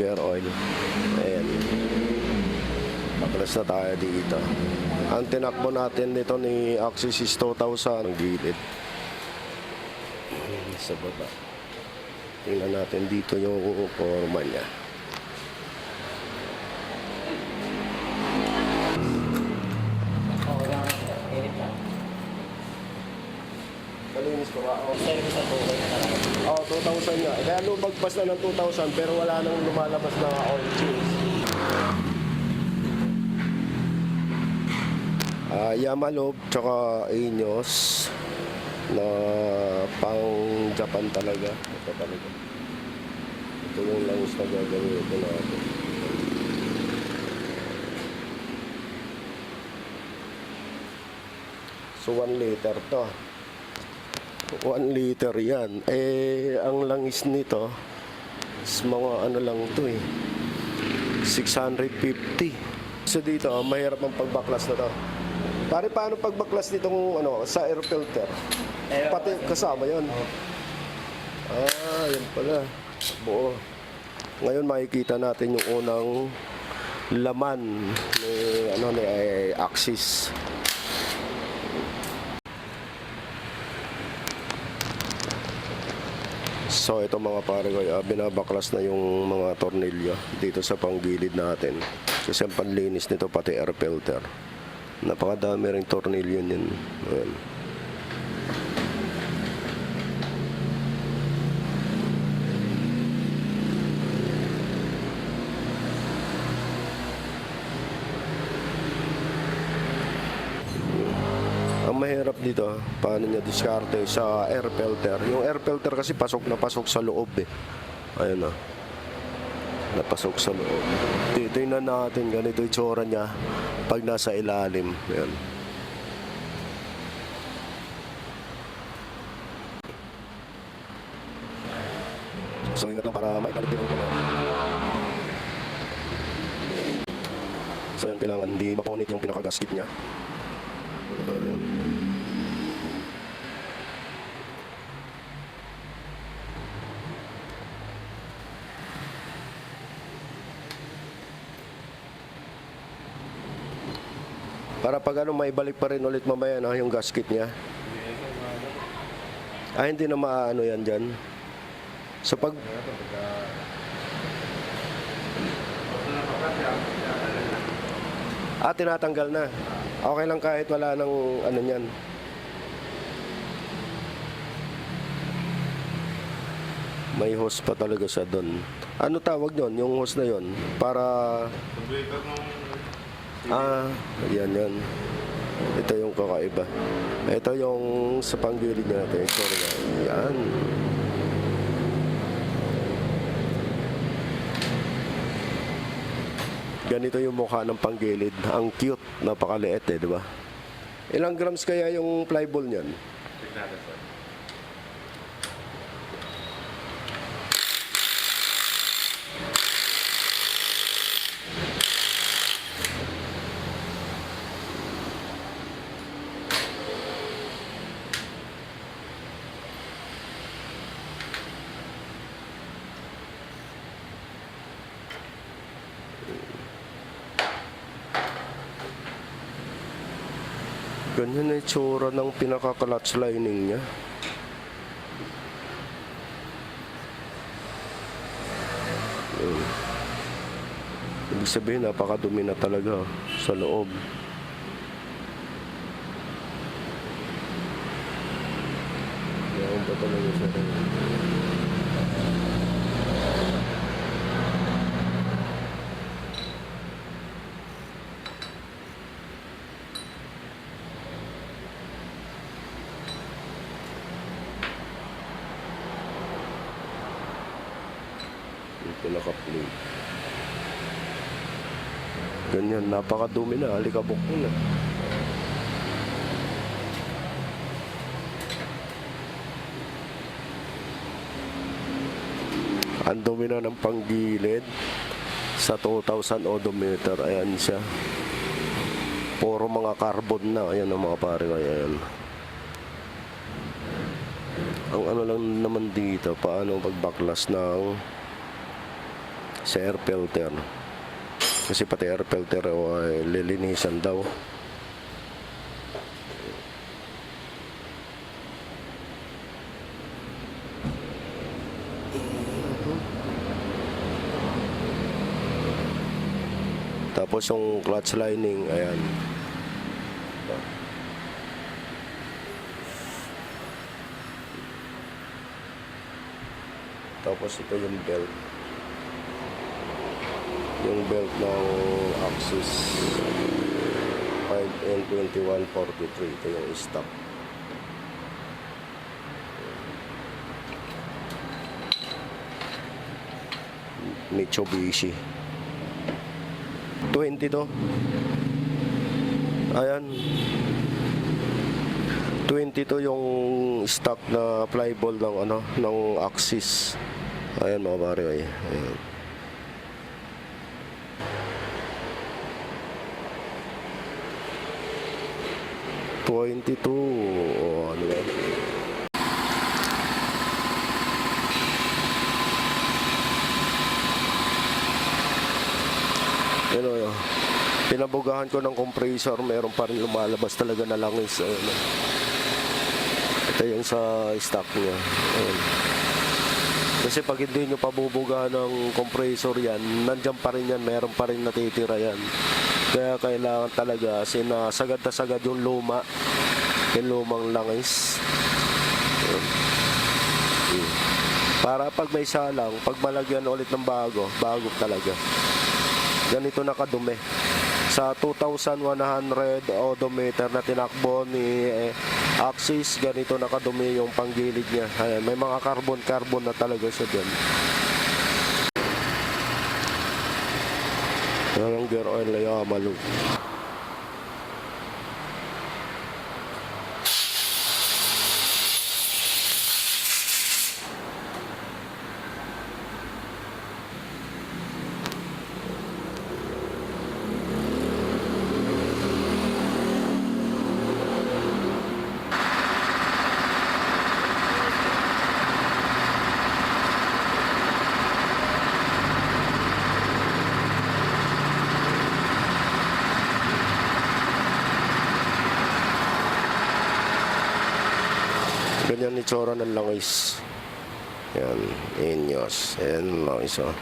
spare oil. Ayan. Baklas na tayo dito. Ang tinakbo natin dito ni Axis is 2,000 ang gilid. Sa baba. Tingnan natin dito yung forma niya. Malinis pa ba? Oo, 2,000 nga. Kaya lumagpas na ng 2,000 pero wala nang lumalabas na oil change. Yamalob tsaka Ineos na pang Japan talaga. Ito talaga. Ito yung langis na gagawin ito natin. So 1 liter to. 1 liter yan. Ang langis nito is mga ano lang to 650. So dito, mahirap ang pagbaklas na to. Pare, paano pagbaklas nitong sa air filter? Pati kasama yon. Yan pala. Buo. Ngayon makikita natin yung unang laman ni Axis. So ito mga pare ko, binabaklas na yung mga tornilyo dito sa panggilid natin. Kasi ang panlinis nito pati air filter. Napakadami ring tornilyo niyan. Ayan. Ang mahirap dito, paano niya diskarte sa air filter. Yung air filter kasi pasok na pasok sa loob Ayun napasok sa loob. Tingnan natin ganito yung tsura niya pag nasa ilalim. Ayan. So ingat lang para maikalit yung so yan, kailangan hindi mapunit yung pinaka-gasket niya. Para pag may balik pa rin ulit mamaya yung gasket niya. Hindi na maano yan dyan. So pag tinatanggal na. Okay lang kahit wala nang niyan. May hose pa talaga sa doon. Ano tawag yon? Yung hose na yon para yan. Ito yung kakaiba. Ito yung sa panggilid natin. Sorry na. Yan. Ganito yung mukha ng panggilid. Ang cute. Napakaliit di ba? Ilang grams kaya yung flyball niyan? Ganyan na itsura ng pinaka-clutch lining niya. Ibig sabihin, napakadumi na talaga sa loob. Yan ba talaga siya? Pinaka-plate. Ganyan, napakadumi na, alikabok na. Ang dumi na ng panggilid sa 2,000 odometer. Ayan siya. Puro mga carbon na. Ayan ang mga pare. Ayan. Ang ano lang naman dito, paano pagbaklas ng sa air filter. Kasi pati air filter ay lilinisan daw. Tapos yung clutch lining, ayan. Tapos ito yung belt. Yung belt ng Axis 5N2143. Ito yung stock. Mitsubishi 20 to. Ayan, 22 yung stock na flyball ng ano, ng Axis. Ayan mga pare, ayan. 22. O ano yan? Ano yun? Pinabugahan ko ng compressor, meron pa rin lumalabas talaga na langis. Ayun. Ito yung sa stock niya. Ayun. Kasi pag hindi nyo pabubugahan ng compressor yan, nandyan pa rin yan, meron pa rin natitira yan. Kaya kailangan talaga sinasagad na sagad yung luma, yung lumang langis. Ayun. Para pag may salang, pag malagyan ulit ng bago, bago talaga. Ganito nakadumi. Sa 2,100 odometer na tinakbo ni Axis, ganito nakadumi yung panggilid niya. Ayan, may mga carbon na talaga siya dyan. Yan ang gear oil na Yamalu. Ganyan itsura ng langis. Yan, Ineos. Ayan langis, oh.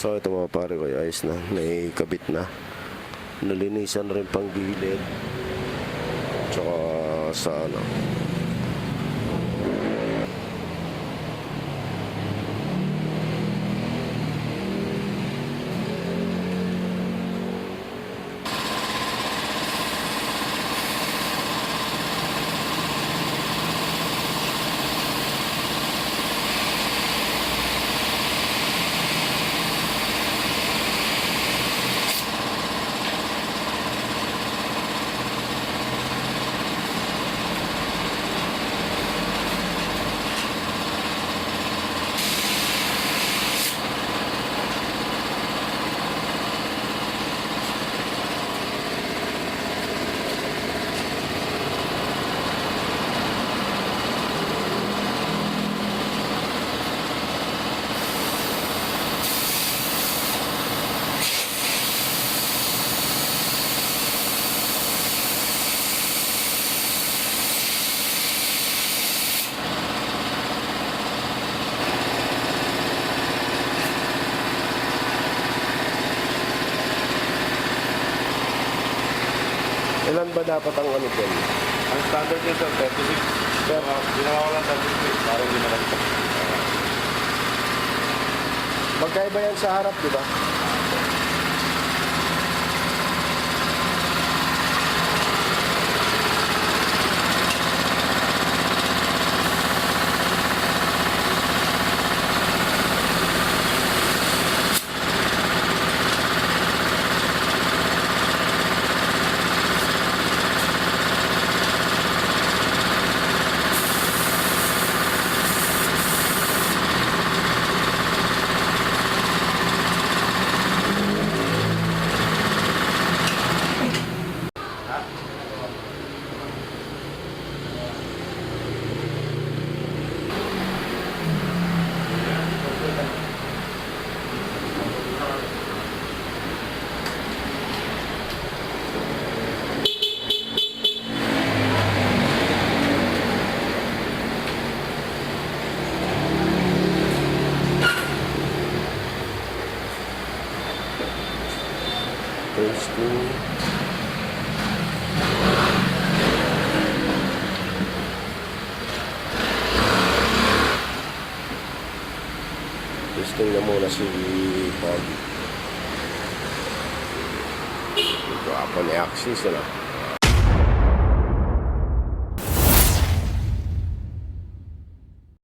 So ito mga pare ko, ayos na, naikabit na. Nalinisan rin pang gilid. Tsaka sa ano. Ilan ba dapat ang ano dyan? Ang standard niya sir, 36. Pero ginawa ko lang 36 para hindi malagpas. Magkaiba yan sa harap, di ba? Testing. Testing na muna si Bob. Ito ako ni Axis na.